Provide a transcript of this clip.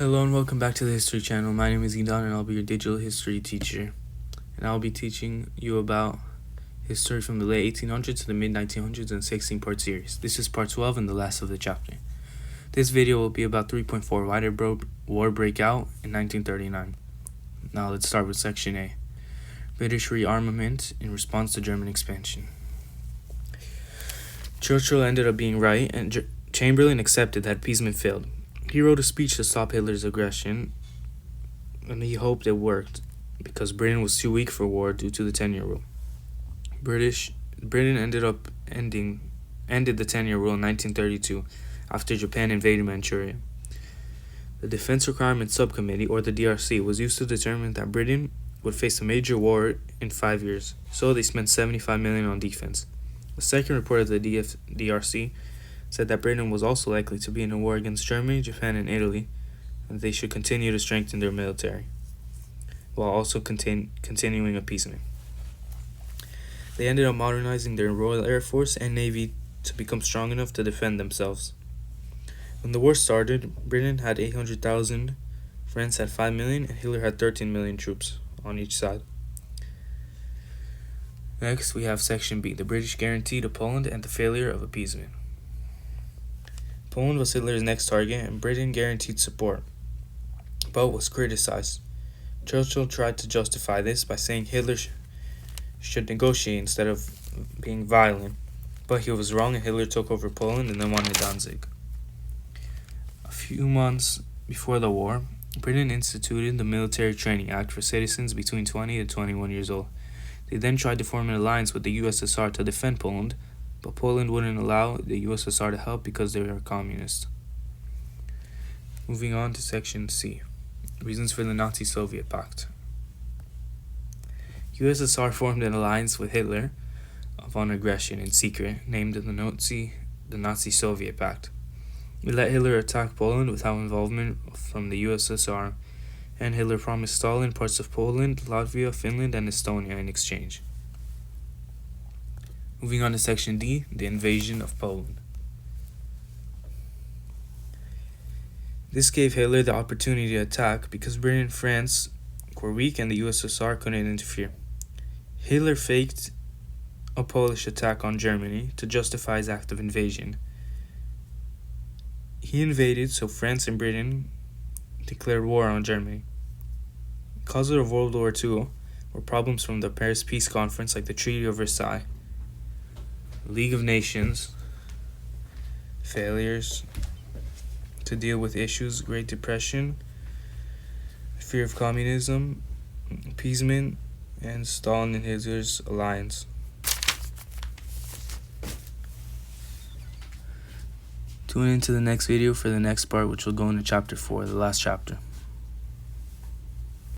Hello and welcome back to the History Channel. My name is Idan and I'll be your digital history teacher. And I'll be teaching you about history from the late 1800s to the mid 1900s in a 16-part series. This is part 12 and the last of the chapter. This video will be about 3.4 Why did war break out in 1939? Now let's start with section A. British rearmament in response to German expansion. Churchill ended up being right and Chamberlain accepted that appeasement failed. He wrote a speech to stop Hitler's aggression, and he hoped it worked, because Britain was too weak for war due to the 10-year rule. Britain ended the 10-year rule in 1932, after Japan invaded Manchuria. The Defense Requirements Subcommittee, or the DRC, was used to determine that Britain would face a major war in 5 years, so they spent $75 million on defense. The second report of the DRC said that Britain was also likely to be in a war against Germany, Japan, and Italy, and they should continue to strengthen their military, while also continuing appeasement. They ended up modernizing their Royal Air Force and Navy to become strong enough to defend themselves. When the war started, Britain had 800,000, France had 5 million, and Hitler had 13 million troops on each side. Next, we have Section B, the British guarantee to Poland and the failure of appeasement. Poland was Hitler's next target, and Britain guaranteed support, but was criticized. Churchill tried to justify this by saying Hitler should negotiate instead of being violent, but he was wrong and Hitler took over Poland and then won Danzig. A few months before the war, Britain instituted the Military Training Act for citizens between 20 to 21 years old. They then tried to form an alliance with the USSR to defend Poland, but Poland wouldn't allow the USSR to help because they were communist. Moving on to Section C, reasons for the Nazi-Soviet Pact. USSR formed an alliance with Hitler upon aggression in secret, named the Nazi-Soviet Pact. It let Hitler attack Poland without involvement from the USSR, and Hitler promised Stalin parts of Poland, Latvia, Finland, and Estonia in exchange. Moving on to Section D, the invasion of Poland. This gave Hitler the opportunity to attack because Britain and France were weak and the USSR couldn't interfere. Hitler faked a Polish attack on Germany to justify his act of invasion. He invaded so France and Britain declared war on Germany. Causes of World War II were problems from the Paris Peace Conference like the Treaty of Versailles, League of Nations, failures to deal with issues, Great Depression, fear of communism, appeasement, and Stalin and Hitler's alliance. Tune into the next video for the next part, which will go into Chapter 4, the last chapter.